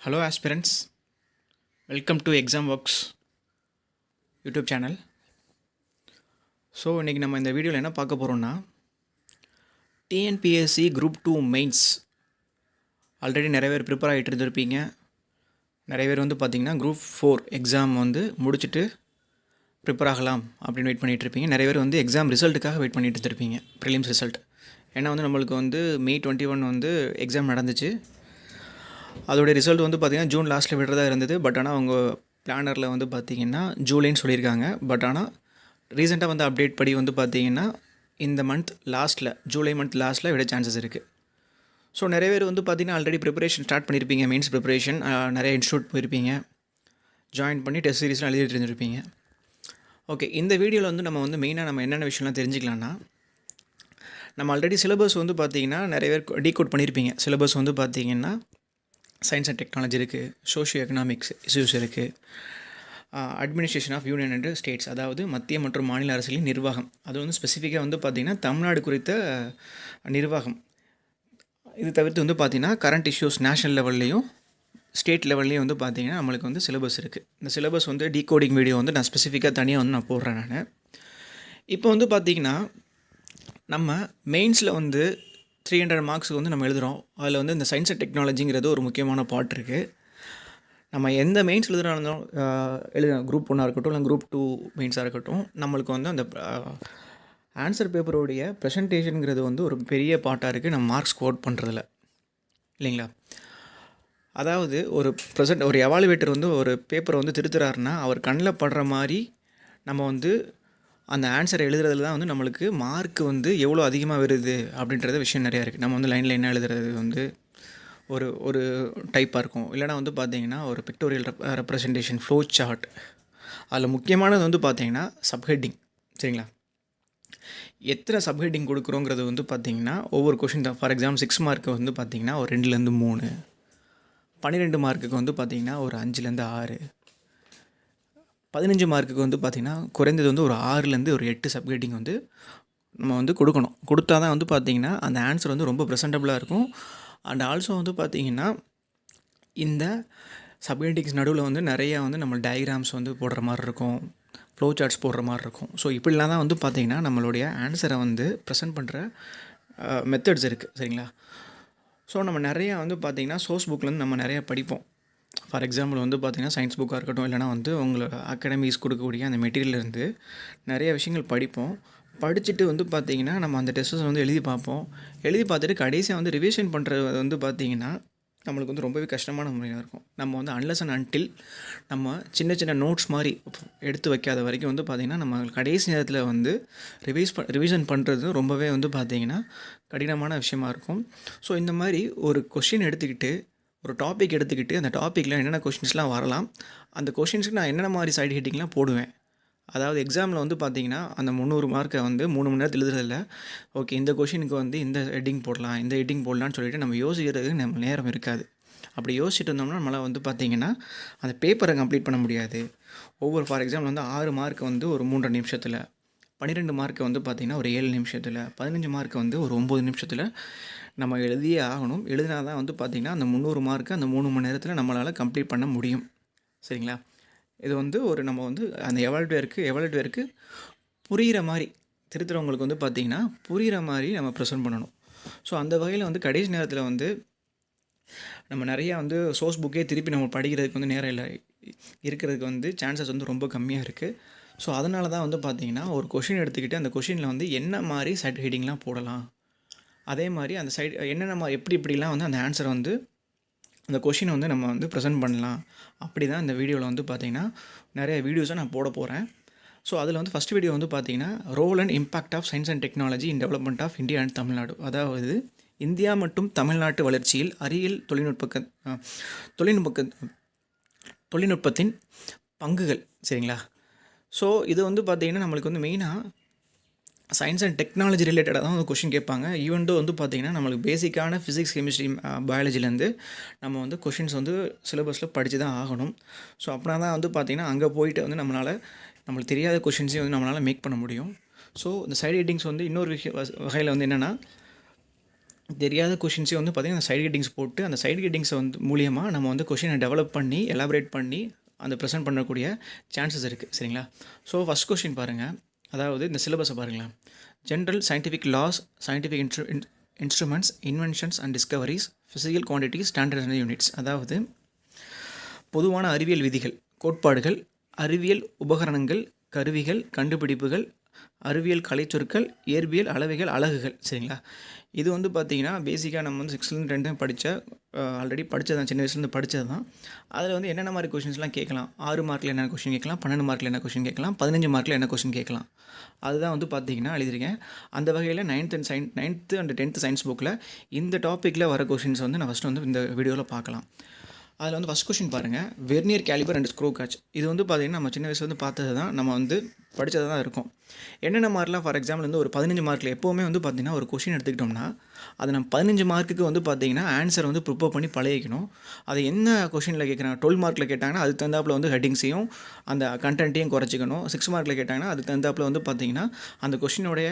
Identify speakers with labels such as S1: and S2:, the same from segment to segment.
S1: Hello aspirants, welcome to Exam Works YouTube channel. So இன்றைக்கி நம்ம இந்த வீடியோவில் என்ன பார்க்க போகிறோம்னா, டிஎன்பிஎஸ்சி குரூப் 2 மெயின்ஸ் ஆல்ரெடி நிறைய பேர் ப்ரிப்பேர் ஆகிட்டு இருந்திருப்பீங்க. நிறைய பேர் பார்த்திங்கன்னா குரூப் 4 எக்ஸாம் முடிச்சுட்டு ப்ரிப்பேர் ஆகலாம் அப்படின்னு வெயிட் பண்ணிகிட்ருப்பீங்க. நிறைய பேர் எக்ஸாம் ரிசல்ட்டுக்காக வெயிட் பண்ணிட்டு இருந்திருப்பீங்க, ப்ரிலிம்ஸ் ரிசல்ட். ஏன்னா நம்மளுக்கு May 21 எக்ஸாம் நடந்துச்சு. அதோடைய ரிசல்ட் பார்த்திங்கன்னா ஜூன் லாஸ்ட்டில் விடுறதா இருந்தது. பட் ஆனால் அவங்க பிளானரில் பார்த்திங்கன்னா ஜூலைன்னு சொல்லியிருக்காங்க. பட் ஆனால் ரீசெண்டாக அப்டேட் படி பார்த்திங்கன்னா இந்த மந்த் லாஸ்ட்டில், ஜூலை மந்த் லாஸ்ட்டில் விட சான்சஸ் இருக்குது. ஸோ நிறைய பேர் பார்த்திங்கன்னா ஆல்ரெடி ப்ரிப்பரேஷன் ஸ்டார்ட் பண்ணியிருப்பீங்க. மெயின்ஸ் ப்ரிப்பரேஷன் நிறைய இன்ஸ்டியூட் போயிருப்பீங்க, ஜாயின் பண்ணி டெஸ்ட் சீரிஸ்லாம் எழுதிட்டு இருந்திருப்பீங்க. ஓகே, இந்த வீடியோவில் நம்ம மெயினாக நம்ம என்னென்ன விஷயம்லாம் தெரிஞ்சுக்கலாம்னா, நம்ம ஆல்ரெடி சிலபஸ் பார்த்திங்கன்னா நிறைய பேர் டீகோட் பண்ணியிருப்பீங்க. சிலபஸ் பார்த்திங்கன்னா சயின்ஸ் அண்ட் டெக்னாலஜி இருக்குது, சோஷியோ எக்கனாமிக்ஸ் இஷ்யூஸ் இருக்குது, administration of union and states, அதாவது மத்திய மற்றும் மாநில அரசியலின் நிர்வாகம். அது ஸ்பெசிஃபிக்காக பார்த்திங்கன்னா தமிழ்நாடு குறித்த நிர்வாகம். இது தவிர்த்து பார்த்திங்கன்னா கரண்ட் இஷ்யூஸ் நேஷனல் லெவல்லையும் ஸ்டேட் லெவல்லையும் பார்த்திங்கன்னா நம்மளுக்கு சிலபஸ் இருக்குது. இந்த சிலபஸ் டீகோடிங் வீடியோ நான் ஸ்பெசிஃபிக்காக தனியாக நான் போடுறேன் நான். இப்போ பார்த்திங்கன்னா நம்ம மெயின்ஸில் 300 மார்க்ஸுக்கு நம்ம எழுதுகிறோம். அதில் இந்த சயின்ஸ் அண்ட் டெக்னாலஜிங்கிறது ஒரு முக்கியமான பார்ட் இருக்குது. நம்ம எந்த மெயின்ஸ் எழுதுனாலும் குரூப் 1 இருக்கட்டும் இல்லை குரூப் 2 மெயின்ஸாக இருக்கட்டும், நம்மளுக்கு அந்த ஆன்சர் பேப்பருடைய ப்ரெசன்டேஷனுங்கிறது ஒரு பெரிய பார்ட்டாக இருக்குது நம்ம மார்க்ஸ் கோட் பண்ணுறதில்ல, இல்லைங்களா? அதாவது ஒரு எவாலுவேட்டர் ஒரு பேப்பரை திருத்துறாருன்னா அவர் கண்ணில் படுற மாதிரி நம்ம அந்த ஆன்சரை எழுதுறதுல தான் நம்மளுக்கு மார்க் எவ்வளோ அதிகமாக வருது அப்படின்றத விஷயம் நிறையா இருக்குது. நம்ம லைனில் என்ன எழுதுறது ஒரு டைப்பாக இருக்கும். இல்லைனா பார்த்திங்கன்னா ஒரு பிக்டோரியல் ரெப்ரசன்டேஷன், ஃப்ளோ சார்ட். அதில் முக்கியமானது பார்த்திங்கன்னா சப்ஹெட்டிங், சரிங்களா? எத்தனை சப்ஹெட்டிங் கொடுக்குறோங்கிறது பார்த்திங்கன்னா ஒவ்வொரு கொஷின் தான். ஃபார் எக்ஸாம்பிள் 6 மார்க்கு பார்த்திங்கன்னா ஒரு 2லேருந்து 3, 12 மார்க்குக்கு பார்த்திங்கன்னா ஒரு 5லேருந்து 6, 15 மார்க்குக்கு பார்த்திங்கன்னா குறைந்தது ஒரு 6லேருந்து ஒரு 8 சப்ஹெட்டிங் நம்ம கொடுக்கணும். கொடுத்தா தான் பார்த்திங்கன்னா அந்த ஆன்சர் ரொம்ப ப்ரெசன்டபுளாக இருக்கும். அண்ட் ஆல்சோ பார்த்திங்கன்னா இந்த சப்ஹெட்டிங்ஸ் நடுவில் நிறையா நம்ம டயக்ராம்ஸ் போடுற மாதிரி இருக்கும், ஃப்ளோ சார்ட்ஸ் போடுற மாதிரி இருக்கும். ஸோ இப்படிலாம் தான் பார்த்திங்கன்னா நம்மளுடைய ஆன்சரை ப்ரெசென்ட் பண்ணுற மெத்தட்ஸ் இருக்குது, சரிங்களா? ஸோ நம்ம நிறையா பார்த்திங்கன்னா சோர்ஸ் புக்லேருந்து நம்ம நிறையா படிப்போம். ஃபார் எக்ஸாம்பிள் பார்த்திங்கன்னா சயின்ஸ் புக்காக இருக்கட்டும், இல்லைனா உங்களோட அகாடமிஸ் கொடுக்கக்கூடிய அந்த மெட்டீரியல்லேருந்து நிறைய விஷயங்கள் படிப்போம். படிச்சுட்டு பார்த்திங்கன்னா நம்ம அந்த டெஸ்ட்டை எழுதி பார்ப்போம். எழுதி பார்த்துட்டு கடைசியாக ரிவிஷன் பண்ணுறது பார்த்திங்கன்னா நம்மளுக்கு ரொம்பவே கஷ்டமான முறையாக இருக்கும். நம்ம அன்லெஸ் அண்ட் அன்டில் நம்ம சின்ன சின்ன நோட்ஸ் மாதிரி எடுத்து வைக்காத வரைக்கும் பார்த்திங்கன்னா நம்ம கடைசி நேரத்தில் ரிவிஷன் பண்ணுறது ரொம்பவே பார்த்திங்கன்னா கடினமான விஷயமா இருக்கும். ஸோ இந்த மாதிரி ஒரு கொஷின் எடுத்துக்கிட்டு, ஒரு டாபிக் எடுத்துக்கிட்டு, அந்த டாப்பிக்கில் என்னென்ன கொஷின்ஸ்லாம் வரலாம், அந்த கொஷின்ஸுக்கு நான் என்னென்ன மாதிரி சைடு ஹெட்டிங்லாம் போடுவேன். அதாவது எக்ஸாமில் பார்த்திங்கன்னா அந்த 300 மார்க்கை 3 மணி நேரத்தில் எழுதுறதில்ல. ஓகே, இந்த கொஷினுக்கு இந்த ஹெட்டிங் போடலாம், இந்த ஹெட்டிங் போடலான்னு சொல்லிட்டு நம்ம யோசிக்கிறதுக்கு நம்ம நேரம் இருக்காது. அப்படி யோசிச்சுட்டு இருந்தோம்னா நம்மளால் பார்த்திங்கன்னா அந்த பேப்பரை கம்ப்ளீட் பண்ண முடியாது. ஃபார் எக்ஸாம்பிள் 6 மார்க்கு ஒரு 3.5 நிமிஷத்தில், 12 மார்க்கு பார்த்திங்கன்னா ஒரு 7 நிமிஷத்தில், 15 மார்க்கு ஒரு 9 நிமிஷத்தில் நம்ம எழுதியே ஆகணும். எழுதினா தான் பார்த்திங்கன்னா அந்த 300 மார்க்கு அந்த 3 மணி நேரத்தில் நம்மளால் கம்ப்ளீட் பண்ண முடியும், சரிங்களா? இது நம்ம அந்த எவாலுவேட்டருக்கு புரிகிற மாதிரி, திருத்துறவங்களுக்கு பார்த்திங்கன்னா புரிகிற மாதிரி நம்ம ப்ரெசென்ட் பண்ணணும். ஸோ அந்த வகையில் கடைசி நேரத்தில் நம்ம நிறையா சோர்ஸ் புக்கே திருப்பி நம்ம படிக்கிறதுக்கு நேரம் இல்லை, இருக்கிறதுக்கு சான்சஸ் ரொம்ப கம்மியாக இருக்குது. ஸோ அதனால தான் பார்த்திங்கன்னா ஒரு கொஷின் எடுத்துக்கிட்டு அந்த கொஷினில் என்ன மாதிரி சைட் ஹெட்டிங்லாம் போடலாம், அதே மாதிரி அந்த சைடு என்னென்ன எப்படிலாம் அந்த ஆன்சரை அந்த கொஷினை நம்ம ப்ரெசென்ட் பண்ணலாம். அப்படி தான் இந்த வீடியோவில் பார்த்திங்கன்னா நிறைய வீடியோஸை நான் போட போகிறேன். ஸோ அதில் ஃபஸ்ட் வீடியோ பார்த்திங்கன்னா role and impact of science and technology in development of India and Tamil Nadu. அதாவது இந்தியா மற்றும் தமிழ்நாட்டு வளர்ச்சியில் அறிவியல் தொழில்நுட்பத்தின் பங்குகள், சரிங்களா? ஸோ இது பார்த்திங்கன்னா நம்மளுக்கு மெயினாக சயின்ஸ் அண்ட் டெக்னாலஜி ரிலேட்டடாக தான் கொஷின் கேட்பாங்க. ஈவென்ட்டோ பார்த்திங்கன்னா நம்மளுக்கு பேசிக்கான ஃபிசிக்ஸ், கெமிஸ்ட்ரி, பயாலஜிலேருந்து நம்ம கொஷின்ஸ் சிலபஸில் படித்து தான் ஆகணும். ஸோ அப்படின்னா தான் பார்த்திங்கன்னா அங்கே போயிட்டு நம்மளுக்கு தெரியாத கொஷின்ஸையும் நம்மளால் மேக் பண்ண முடியும். ஸோ இந்த சைடு ஹெட்டிங்ஸ் இன்னொரு வகையில் என்னென்னா தெரியாத கொஷின்ஸே வந்து பார்த்திங்கன்னா சைடு ஹெட்டிங்ஸ் போட்டு அந்த சைடு ஹெட்டிங்ஸை வந்து மூலியமாக நம்ம வந்து கொஷினை டெவலப் பண்ணி எலாபரேட் பண்ணி அந்த ப்ரெசென்ட் பண்ணக்கூடிய சான்சஸ் இருக்குது. சரிங்களா? ஸோ ஃபஸ்ட் கொஷின் பாருங்கள். அதாவது இந்த சிலபஸை பாருங்களேன். General scientific laws, scientific instruments, inventions and discoveries, physical quantities, standards and units. அதாவது பொதுவான அறிவியல் விதிகள், கோட்பாடுகள், அறிவியல் உபகரணங்கள், கருவிகள், கண்டுபிடிப்புகள், அறிவியல் கலைச்சொற்கள், இயற்பியல் அளவைகள், அலகுகள். சரிங்களா? இது வந்து பார்த்திங்கன்னா பேசிக்காக நம்ம வந்து 6லேருந்து 10 படித்த ஆல்ரெடி படித்தது தான், சின்ன வயசுலேருந்து படித்தது தான். அதில் வந்து என்னென்ன மாதிரி கொஷின்ஸ்லாம் கேட்கலாம், 6 மார்க்கில் என்ன கொஷின் கேட்கலாம், 12 மார்க்கில் என்ன கொஷின் கேட்கலாம், 15 மார்க்கில் என்ன கொஷின் கேட்கலாம், அதுதான் வந்து பார்த்திங்கன்னா எழுதியிருக்கேன். அந்த வகையில் 9th அண்ட் 10th சயின்ஸ் புக்கில் இந்த டாப்பிக்கில் வர கொஷின்ஸ் வந்து நான் ஃபஸ்ட்டு வந்து இந்த வீடியோவில் பார்க்கலாம். அதில் வந்து ஃபஸ்ட் கொஷின் பாருங்கள். Vernier caliper and screw gauge. இது வந்து பார்த்திங்கன்னா நம்ம சின்ன வயசுலேருந்து பார்த்தது தான், நம்ம வந்து படித்தது தான் இருக்கும். என்னென்ன மார்க்லாம் ஃபார் எக்ஸாம்பிள் வந்து ஒரு 15 மார்க்கில் எப்போவுமே வந்து பார்த்திங்கன்னா ஒரு கொஷின் எடுத்துக்கிட்டோம்னா அது நம்ம 15 மார்க்குக்கு வந்து பார்த்திங்கன்னா ஆன்சர் வந்து ப்ரிப்பேர் பண்ணி பழகிக்கணும். அது என்ன கொஷினில் கேட்குறாங்க, 12 மார்க்கில் கேட்டாங்கன்னா அதுக்கு தகுந்தாப்பில் வந்து ஹெட்டிங்ஸையும் அந்த கண்டென்ட்டையும் குறைச்சிக்கணும். 6 மார்க்கில் கேட்டாங்கன்னா அதுக்கு தகுந்தாப்பில் வந்து பார்த்திங்கன்னா அந்த கொஷினுடைய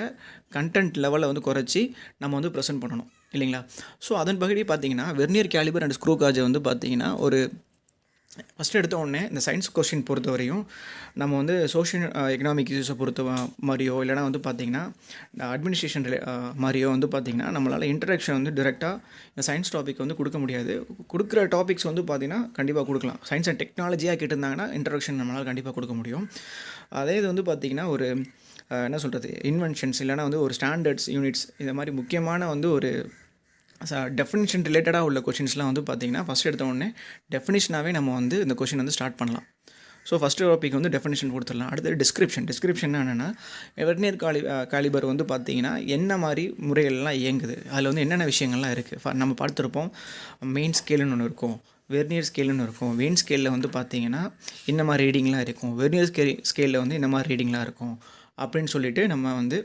S1: கண்டென்ட் லெவலை வந்து குறைச்சி நம்ம வந்து ப்ரெசென்ட் பண்ணணும் இல்லைங்களா? ஸோ அதன் பகுதி பார்த்திங்கன்னா வெர்னியர் கேலிபர் அண்ட் ஸ்க்ரூ காஜை வந்து பார்த்திங்கன்னா ஒரு ஃபஸ்ட்டு எடுத்த உடனே இந்த சயின்ஸ் கொஷின் பொறுத்த வரையும் நம்ம வந்து சோஷியல் எக்கனாமிக் இஷ்யூஸை பொறுத்த மாதிரியோ இல்லைனா வந்து பார்த்திங்கன்னா அட்மினிஸ்ட்ரேஷன் மாதிரியோ வந்து பார்த்திங்கன்னா நம்மளால் இன்ட்ரடக்ஷன் வந்து டிரெக்டாக இந்த சயின்ஸ் டாபிக் வந்து கொடுக்க முடியாது. கொடுக்குற டாபிக்ஸ் வந்து பார்த்திங்கன்னா கண்டிப்பாக கொடுக்கலாம். சயின்ஸ் அண்ட் டெக்னாலஜியாக கேட்டிருந்தாங்கன்னா இன்ட்ரடக்ஷன் நம்மளால் கண்டிப்பாக கொடுக்க முடியும். அதே இது வந்து பார்த்திங்கன்னா ஒரு என்ன சொல்கிறது, இன்வென்ஷன்ஸ் இல்லைனா வந்து ஒரு ஸ்டாண்டர்ட்ஸ், யூனிட்ஸ், இந்த மாதிரி முக்கியமான வந்து ஒரு டெஃபினிஷன் ரிலேட்டடாக உள்ள கொஷின்ஸ்லாம் வந்து பார்த்திங்கன்னா ஃபஸ்ட் எடுத்த உடனே டெஃபினிஷனாகவே நம்ம வந்து இந்த கொஷின் வந்து ஸ்டார்ட் பண்ணலாம். ஸோ ஃபஸ்ட்டு டாபிக் வந்து டெஃபினிஷன் கொடுத்துடலாம். அடுத்தது டிஸ்கிரிப்ஷன் என்னென்னா வெர்னியர் காலிபர் வந்து பார்த்திங்கன்னா என்ன மாதிரி முறைகள்லாம் இயங்குது, அதில் வந்து என்னென்ன விஷயங்கள்லாம் இருக்குது. நம்ம பார்த்துருப்போம் மெயின் ஸ்கேலுன்னு ஒன்று இருக்கும், வெர்னியர் ஸ்கேலுன்னு இருக்கும். மெயின் ஸ்கேலில் வந்து பார்த்திங்கன்னா இந்த மாதிரி ரீடிங்லாம் இருக்கும், வெர்னியர் ஸ்கேலில் வந்து இந்த மாதிரி ரீடிங்லாம் இருக்கும் அப்படின்னு சொல்லிட்டு நம்ம வந்து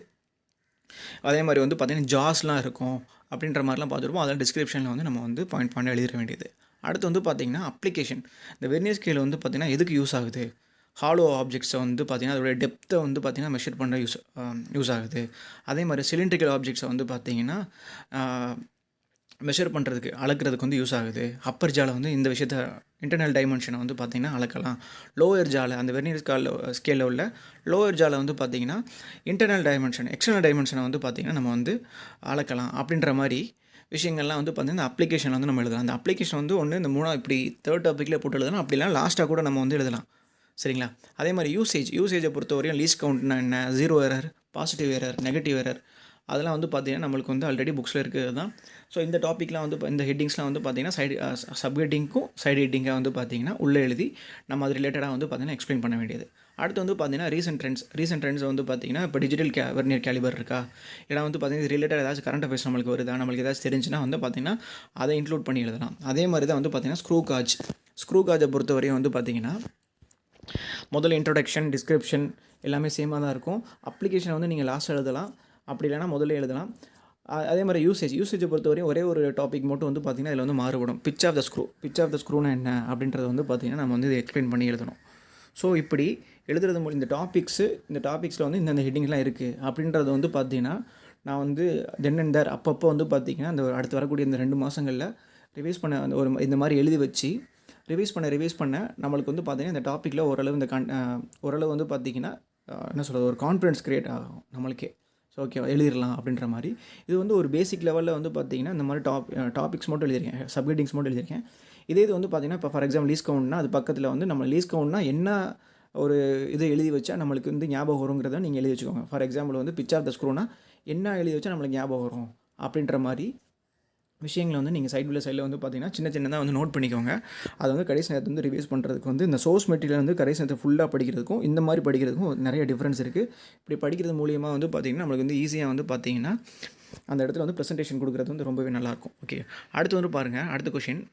S1: அதே மாதிரி வந்து பார்த்திங்கன்னா ஜாஸ்லாம் இருக்கும் அப்படின்ற மாதிரிலாம் பார்த்துருப்போம். அதெல்லாம் டிஸ்கிரிப்ஷனில் வந்து நம்ம வந்து பாயிண்ட் எழுதிட வேண்டியது. அடுத்து வந்து பார்த்திங்கன்னா அப்ளிகேஷன். இந்த வெர்னியர் ஸ்கேல் வந்து பார்த்திங்கன்னா எதுக்கு யூஸ் ஆகுது, ஹாலோ ஆப்ஜெக்ட்ஸை வந்து பார்த்திங்கன்னா அதோடய டெப்த்தை வந்து பார்த்திங்கன்னா மெஷர் பண்ணுற யூஸ் ஆகுது. அதே மாதிரி சிலிண்ட்ரிக்கல் ஆப்ஜெக்ட்ஸை வந்து பார்த்திங்கன்னா மெஷர் பண்ணுறதுக்கு அளக்கிறதுக்கு வந்து யூஸ் ஆகுது. அப்பர் ஜாலை வந்து இந்த விஷயத்த இன்டர்னல் டைமென்ஷனை வந்து பார்த்திங்கன்னா அளக்கலாம். லோயர் ஜாலை அந்த வெர்னியர் ஸ்கேலில் உள்ள லோயர் ஜாலை வந்து பார்த்திங்கன்னா இன்டர்னல் டைமென்ஷன், எக்ஸ்டர்னல் டைமென்ஷனை வந்து பார்த்திங்கன்னா நம்ம வந்து அளக்கலாம். அப்படின்ற மாதிரி விஷயங்கள்லாம் வந்து பார்த்திங்கன்னா அப்ளிகேஷன் வந்து நம்ம எழுதலாம். அந்த அப்ளிகேஷன் வந்து ஒன்று இந்த 3 இப்படி 3rd டாப்பிக்கில் போட்டு எழுதலாம், அப்படிலாம் லாஸ்ட்டாக கூட நம்ம வந்து எழுதலாம். சரிங்களா? அதே மாதிரி யூசேஜை பொறுத்தவரையும் லீஸ்ட் கவுண்ட்னா என்ன, 0 error, positive error, negative error, அதெல்லாம் வந்து பார்த்திங்கன்னா நம்மளுக்கு வந்து ஆல்ரெடி புக்ஸில் இருக்கிறது தான். ஸோ இந்த டாப்பிக்லாம் வந்து இந்த ஹெட்டிங்ஸ்லாம் வந்து பார்த்திங்கன்னா சப் ஹெட்டிங்க்கும் சைடு ஹெட்டிங்காக வந்து பார்த்திங்கன்னா உள்ளே எழுதி நம்ம அது ரிலேட்டடாக வந்து பார்த்திங்கன்னா எக்ஸ்பிளைன் பண்ண வேண்டியது. அடுத்து வந்து பார்த்திங்கன்னா ரீசெண்ட் ட்ரெண்ட்ஸ் வந்து பார்த்திங்கன்னா இப்போ டிஜிட்டல் வெர்னியர் கேலிபர் இருக்கா, இல்லைனா வந்து பார்த்திங்கன்னா இது ரிலேட்டட் ஏதாச்சும் கரண்ட் அஃபேர்ஸ் நம்மளுக்கு வருதா, நம்மளுக்கு ஏதாச்சும் தெரிஞ்சுன்னா வந்து பார்த்திங்கன்னா அதை இன்க்ளூட் பண்ணி எழுதலாம். அதே மாதிரி தான் வந்து பார்த்திங்கன்னா ஸ்க்ரூ காஜை பொறுத்தவரையும் வந்து பார்த்திங்கன்னா முதல்ல இன்ட்ரொடக்ஷன், டிஸ்கிரிப்ஷன் எல்லாமே சேமாக தான் இருக்கும். அப்ளிகேஷனை வந்து நீங்கள் லாஸ்ட் எழுதலாம், அப்படி இல்லைனா முதல்ல எழுதலாம். அதே மாதிரி யூசேஜை பொறுத்தவரையும் ஒரே ஒரு டாபிக் மட்டும் வந்து பார்த்திங்கன்னா இதில் வந்து மாறுபடும். பிச் ஆஃப் த ஸ்க்ரூனா என்ன அப்படின்றத வந்து பார்த்திங்கன்னா நம்ம வந்து இதை எக்ஸ்பிளைன் பண்ணி எழுதணும். ஸோ இப்படி எழுதுறது இந்த டாபிக்ஸில் வந்து இந்த ஹெட்டிங்ஸ்லாம் இருக்குது அப்படின்றது வந்து பார்த்திங்கன்னா நான் வந்து தென் அண்ட் தேர் அப்பப்போ வந்து பார்த்திங்கன்னா இந்த அடுத்து வரக்கூடிய இந்த 2 மாதங்களில் ரிவைஸ் பண்ண அந்த ஒரு இந்த மாதிரி எழுதி வச்சு ரிவைஸ் பண்ண நம்மளுக்கு வந்து பார்த்திங்கன்னா இந்த டாப்பிக்கில் ஓரளவு வந்து பார்த்திங்கன்னா என்ன சொல்கிறது, ஒரு கான்ஃபிடன்ஸ் க்ரியேட் ஆகும் நம்மளுக்கே. ஸோ ஓகே எழுதிடலாம் அப்படின்ற மாதிரி. இது வந்து ஒரு பேசிக் லெவலில் வந்து பார்த்திங்கன்னா இந்த மாதிரி டாபிக்ஸ் மட்டும் எழுதியிருக்கேன், சப்ஹெட்டிங்ஸ் மட்டும் எழுதியிருக்கேன். இது வந்து பார்த்திங்கன்னா இப்போ ஃபார் எக்ஸாம்பிள் லீஸ்ட் கவுண்ட்னா அது பக்கத்தில் வந்து நம்ம லீஸ்ட் கவுண்ட்னா என்ன ஒரு இது எழுதி வச்சா நம்மளுக்கு வந்து ஞாபகம் வருங்கிறத நீங்கள் எழுதி வச்சுக்கோங்க. ஃபார் எக்ஸாம்பிள் வந்து பிச் ஆஃப் த ஸ்க்ரூனா என்ன எழுதி வச்சா நம்மளுக்கு ஞாபகம் வரும் அப்படின்ற மாதிரி விஷயங்களை வந்து நீங்கள் சைடில் வந்து பார்த்திங்கன்னா சின்னதாக வந்து நோட் பண்ணிக்கோங்க. அதை வந்து கடைசி நேரத்தில் வந்து ரிவைஸ் பண்ணுறதுக்கு வந்து இந்த சோர்ஸ் மெட்டீரியல் வந்து கடைசி நேரத்தை ஃபுல்லாக படிக்கிறதுக்கும் இந்த மாதிரி படிக்கிறதுக்கும் நிறைய டிஃப்ரென்ஸ் இருக்குது. இப்படி படிக்கிறது மூலியமாக வந்து பார்த்திங்கன்னா நம்மளுக்கு வந்து ஈஸியாக வந்து பார்த்திங்கன்னா அந்த இடத்துல வந்து ப்ரெசன்டேஷன் கொடுக்குறது வந்து ரொம்பவே நல்லாயிருக்கும். ஓகே, அடுத்து வந்து பாருங்கள், அடுத்த கொஷின்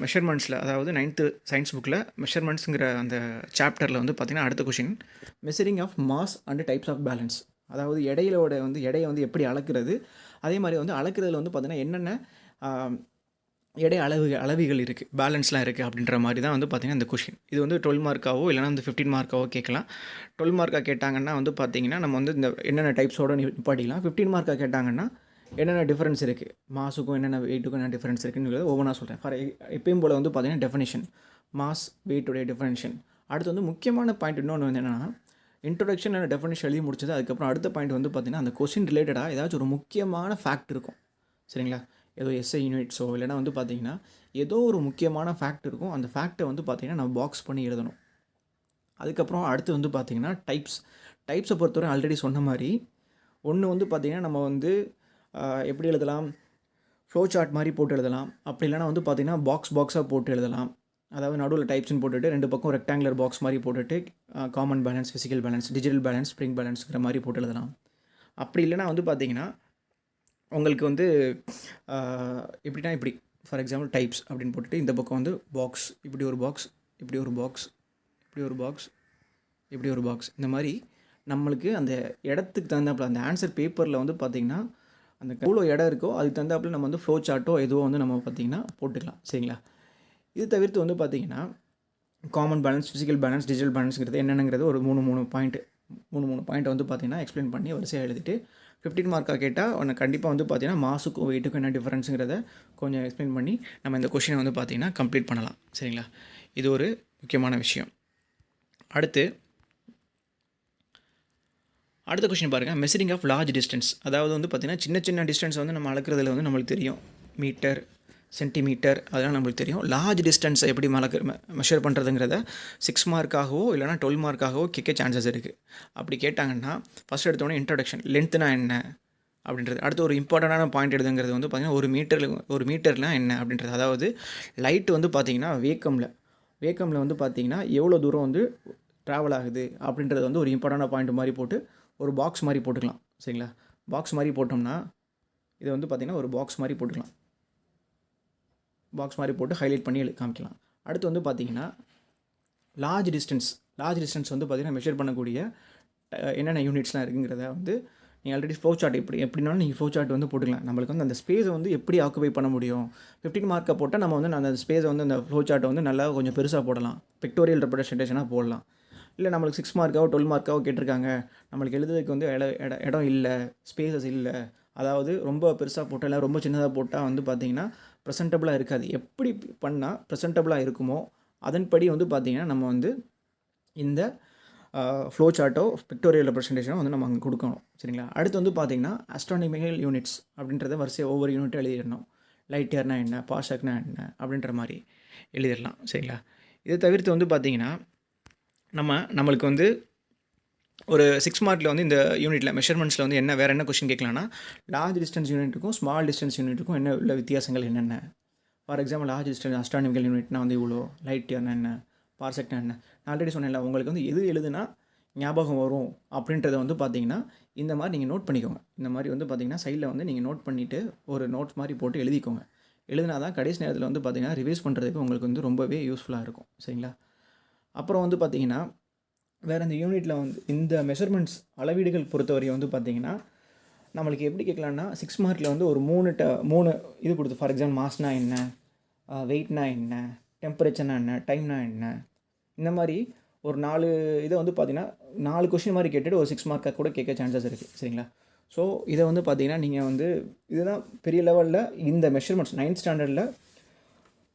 S1: மெஷர்மெண்ட்ஸில், அதாவது 9th சயின்ஸ் புக்கில் மெஷர்மெண்ட்ஸுங்கிற அந்த சாப்டரில் வந்து பார்த்திங்கன்னா அடுத்த question measuring of mass and types of balance. அதாவது எடையை வந்து எப்படி அளக்கிறது, அதே மாதிரி வந்து அளக்கிறதுல வந்து பார்த்திங்கன்னா என்னென்ன எடை அளவிகள் இருக்குது, பேலன்ஸ்லாம் இருக்குது அப்படின்ற மாதிரி தான் வந்து பார்த்திங்கன்னா இந்த கொஷின். இது வந்து 12 மார்க்காவோ இல்லைனா வந்து 15 மார்க்காவோ கேட்கலாம். 12 மார்க்காக கேட்டாங்கன்னா வந்து பார்த்திங்கன்னா நம்ம வந்து இந்த என்னென்ன டைப்ஸோடு நிப்பாட்டிக்கலாம். 15 மார்க்காக கேட்டாங்கன்னா என்னென்ன டிஃப்ரென்ஸ் இருக்குது, மாஸுக்கும் என்னென்ன வெயிட்டுக்கும் என்ன டிஃப்ரென்ஸ் இருக்குன்னு ஒவ்வொன்றா சொல்கிறேன். எப்பயும் போல் வந்து பார்த்தீங்கன்னா டெஃபினிஷன், மாஸ் வெயிட்டுடைய டெஃபினிஷன். அடுத்து வந்து முக்கியமான பாயிண்ட் இன்னொன்று வந்து என்னென்னா, இன்ட்ரொடக்ஷன் அண்ட் டெஃபினிஷன் எழுதி முடிச்சது. அதுக்கப்புறம் அடுத்த பாயிண்ட் வந்து பார்த்திங்கன்னா அந்த கொஸ்டின் ரிலேட்டடாக ஏதாச்சும் ஒரு முக்கியமான ஃபேக்ட் இருக்கும், சரிங்களா? ஏதோ எஸ்ஐ யூனிட்ஸோ இல்லைனா வந்து பார்த்திங்கன்னா ஏதோ ஒரு முக்கியமான ஃபேக்ட் இருக்கும். அந்த ஃபேக்ட்டை வந்து பார்த்திங்கன்னா நம்ம பாக்ஸ் பண்ணி எழுதணும். அதுக்கப்புறம் அடுத்து வந்து பார்த்திங்கன்னா டைப்ஸை பொறுத்தவரை ஆல்ரெடி சொன்ன மாதிரி ஒன்று வந்து பார்த்திங்கன்னா நம்ம வந்து எப்படி எழுதலாம், ஃப்ளோ சார்ட் மாதிரி போட்டு எழுதலாம். அப்படி இல்லைனா வந்து பார்த்திங்கன்னா பாக்ஸாக போட்டு எழுதலாம். அதாவது நடுவில் டைப்ஸ்னு போட்டுட்டு 2 பக்கம் ரெக்டாங்குலர் பாக்ஸ் மாதிரி போட்டுட்டு common balance, physical balance, digital balance, spring பேலன்ஸுங்கிற மாதிரி போட்டு எழுதலாம். அப்படி இல்லைனா வந்து பார்த்திங்கன்னா உங்களுக்கு வந்து எப்படின்னா இப்படி ஃபார் எக்ஸாம்பிள் டைப்ஸ் அப்படின்னு போட்டுட்டு இந்த பக்கம் வந்து பாக்ஸ், இப்படி ஒரு பாக்ஸ், இப்படி ஒரு பாக்ஸ், இப்படி ஒரு பாக்ஸ், இப்படி ஒரு பாக்ஸ். இந்த மாதிரி நம்மளுக்கு அந்த இடத்துக்கு தகுந்தாப்பில் அந்த ஆன்சர் பேப்பரில் வந்து பார்த்திங்கன்னா அந்த எவ்வளோ இடம் இருக்கோ அதுக்கு தகுந்தாப்பில் நம்ம வந்து ஃப்ளோ சார்ட்டோ எதுவோ வந்து நம்ம பார்த்திங்கன்னா போட்டுக்கலாம், சரிங்களா? இது தவிர்த்து வந்து பார்த்திங்கன்னா common balance, physical balance, digital பேலன்ஸுங்கிறது என்னென்னங்கிறது ஒரு மூணு பாயிண்ட்டை வந்து பார்த்திங்கன்னா எக்ஸ்பிளைன் பண்ணி வரிசையாக எழுதிட்டு 15 மார்க்காக கேட்டால் உனக்கு கண்டிப்பாக வந்து பார்த்திங்கன்னா மாஸுக்கும் வெயிட்டுக்கும் என்ன டிஃப்ரென்ஸுங்கிறத கொஞ்சம் எக்ஸ்பிளைன் பண்ணி நம்ம இந்த கொஷினை வந்து பார்த்திங்கன்னா கம்ப்ளீட் பண்ணலாம், சரிங்களா? இது ஒரு முக்கியமான விஷயம். அடுத்த கொஷின் பாருங்கள், மெஷரிங் ஆஃப் லார்ஜ் டிஸ்டன்ஸ். அதாவது வந்து பார்த்திங்கன்னா சின்ன டிஸ்டன்ஸ் வந்து நம்ம அளக்கிறதுல வந்து நம்மளுக்கு தெரியும், மீட்டர், சென்டிமீட்டர், அதெல்லாம் நம்மளுக்கு தெரியும். லார்ஜ் டிஸ்டன்ஸை எப்படி மெஷர் பண்ணுறதுங்கிறத 6 மார்க்காகவோ இல்லைனா 12 மார்க்காகவோ கேட்க சான்சஸ் இருக்குது. அப்படி கேட்டாங்கன்னா ஃபஸ்ட் எடுத்தோடனே இன்ட்ரடக்ஷன், லென்த்னா என்ன அப்படின்றது. அடுத்து ஒரு இம்பார்ட்டண்டான பாயிண்ட் எடுதுங்கிறது வந்து பார்த்திங்கன்னா ஒரு மீட்டர்னால் என்ன அப்படின்றது. அதாவது லைட் வந்து பார்த்திங்கன்னா வேக்கமில் வந்து பார்த்திங்கன்னா எவ்வளோ தூரம் வந்து ட்ராவல் ஆகுது அப்படின்றது வந்து ஒரு இம்பார்ட்டண்டான பாயிண்ட் மாதிரி போட்டு ஒரு பாக்ஸ் மாதிரி போட்டுக்கலாம், சரிங்களா? பாக்ஸ் மாதிரி போட்டோம்னா இதை வந்து பார்த்திங்கன்னா ஒரு பாக்ஸ் மாதிரி போட்டுக்கலாம், பாக்ஸ் மாதிரி போட்டு ஹைலைட் பண்ணி காமிக்கலாம். அடுத்து வந்து பார்த்திங்கன்னா லார்ஜ் டிஸ்டன்ஸ் வந்து பார்த்திங்கன்னா மெஷர் பண்ணக்கூடிய என்னென்ன யூனிட்ஸ்லாம் இருக்குங்கிறத வந்து நீங்கள் ஆல்ரெடி ஃப்ளோ சார்ட் எப்படினாலும் நீங்கள் ஃப்ளோ சார்ட் வந்து போட்டுக்கலாம். நம்மளுக்கு வந்து அந்த ஸ்பேஸை வந்து எப்படி ஆக்குபை பண்ண முடியும், 15 மார்க்கை போட்டால் நம்ம வந்து அந்த ஸ்பேஸை வந்து அந்த ஃப்ளோ சார்ட்டை வந்து நல்லா கொஞ்சம் பெருசாக போடலாம், பிக்டோரியல் ரெப்ரசன்டேஷனாக போடலாம். இல்லை நம்மளுக்கு 6 மார்க்காவோ 12 மார்க்காவோ கேட்டிருக்காங்க, நம்மளுக்கு எழுதுறதுக்கு வந்து இடம் இல்லை, ஸ்பேசஸ் இல்லை, அதாவது ரொம்ப பெருசாக போட்டால் இல்லை ரொம்ப சின்னதாக போட்டால் வந்து பார்த்திங்கன்னா ப்ரெசென்டபுளாக இருக்காது. எப்படி பண்ணால் ப்ரெசென்டபுளாக இருக்குமோ அதன்படி வந்து பார்த்திங்கன்னா நம்ம வந்து இந்த ஃப்ளோ சார்ட்டோ பிக்டோரியல் ரெப்ரசன்டேஷனோ வந்து நம்ம அங்கே கொடுக்கணும், சரிங்களா? அடுத்து வந்து பார்த்திங்கன்னா அஸ்ட்ரானமிக்கல் யூனிட்ஸ் அப்படின்றத வரிசையாக ஒவ்வொரு யூனிட்டும் எழுதிடணும். லைட் இயர்னா என்ன, பாஷக்னா என்ன அப்படின்ற மாதிரி எழுதிடலாம், சரிங்களா? இதை தவிர்த்து வந்து பார்த்திங்கன்னா நம்மளுக்கு வந்து ஒரு 6 மார்க்கில் வந்து இந்த யூனிட்டில் மெஷர்மெண்ட்ஸில் வந்து வேறு என்ன கொஷின் கேட்கலான்னா, லார்ஜ் டிஸ்டன்ஸ் யூனிட்டுக்கும் ஸ்மால் டிஸ்டன்ஸ் யூனிட்டுக்கும் என்ன உள்ள வித்தியாசங்கள் என்னென்ன. For example large distance astronomical யூனிட்னா வந்து இவ்வளோ, லைட் இயர்னா என்ன, பார்செக்ட்னா என்ன. நான் ஆல்ரெடி சொன்னேன்ல, உங்களுக்கு வந்து எது எழுதுனா ஞாபகம் வரும் அப்படின்றத வந்து பார்த்திங்கன்னா இந்த மாதிரி நீங்கள் நோட் பண்ணிக்கோங்க. இந்த மாதிரி வந்து பார்த்திங்கன்னா சைடில் வந்து நீங்கள் நோட் பண்ணிவிட்டு ஒரு நோட்ஸ் மாதிரி போட்டு எழுதிக்கோங்க. எழுதினா தான் கடைசி நேரத்தில் வந்து பார்த்திங்கன்னா ரிவைஸ் பண்ணுறதுக்கு உங்களுக்கு வந்து ரொம்பவே யூஸ்ஃபுல்லாக இருக்கும், சரிங்களா? அப்புறம் வந்து பார்த்திங்கன்னா வேறு இந்த யூனிட்டில் வந்து இந்த மெஷர்மெண்ட்ஸ் அளவீடுகள் பொறுத்தவரை வந்து பார்த்திங்கன்னா நம்மளுக்கு எப்படி கேட்கலான்னா 6 மார்க்கில் வந்து ஒரு 3 இது கொடுத்து, ஃபார் எக்ஸாம்பிள் மாஸ்னா என்ன, வெயிட்னா என்ன, டெம்பரேச்சர்னா என்ன, டைம்னா என்ன, இந்த மாதிரி ஒரு 4 இதை வந்து பார்த்திங்கன்னா 4 கொஷின் மாதிரி கேட்டுட்டு ஒரு 6 மார்க்காக கூட கேட்க சான்சஸ் இருக்குது, சரிங்களா? ஸோ இதை வந்து பார்த்திங்கன்னா நீங்கள் வந்து இதுதான் பெரிய லெவலில் இந்த மெஷர்மெண்ட்ஸ் 9th ஸ்டாண்டர்டில்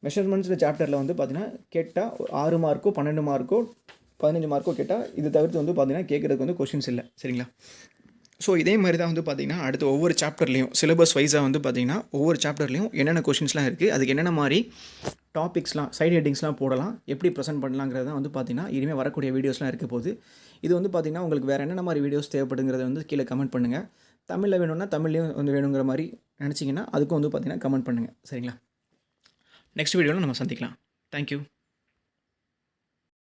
S1: மெஷர்மெண்ட்ஸில் சாப்டரில் வந்து பார்த்திங்கன்னா கேட்டால் 6 மார்க்கோ 12 மார்க்கோ 15 மார்க்கோ கேட்டால் இது தவிர்த்து வந்து பார்த்திங்கன்னா கேட்குறதுக்கு வந்து கொஷின்ஸ் இல்லை, சரிங்களா? ஸோ இதே மாதிரி தான் வந்து பார்த்திங்கன்னா அடுத்து ஒவ்வொரு சாப்டர்லேயும் சிலபஸ் வைஸாக வந்து பார்த்திங்கன்னா ஒவ்வொரு சாப்டர்லேயும் என்னென்ன கொஷின்ஸ்லாம் இருக்குது, அதுக்கு என்னென்ன மாதிரி டாபிக்ஸ்லாம் சைடு ஹெட்டிங்ஸ்லாம் போடலாம், எப்படி ப்ரெசென்ட் பண்ணலாங்கிறத வந்து பார்த்திங்கன்னா இனிமேல் வரக்கூடிய வீடியோஸ்லாம் இருக்க போகுது. இது வந்து பார்த்திங்கன்னா உங்களுக்கு வேறு என்னென்ன மாதிரி வீடியோஸ் தேவைப்படுங்கிறத வந்து கீழே கமெண்ட் பண்ணுங்கள். தமிழில் வேணும்னா தமிழ்லேயும் வந்து வேணுங்கிற மாதிரி நினச்சிங்கன்னா அதுக்கும் வந்து பார்த்திங்கன்னா கமெண்ட் பண்ணுங்கள், சரிங்களா? நெக்ஸ்ட் வீடியோவில் நம்ம சந்திக்கலாம். தேங்க்யூ.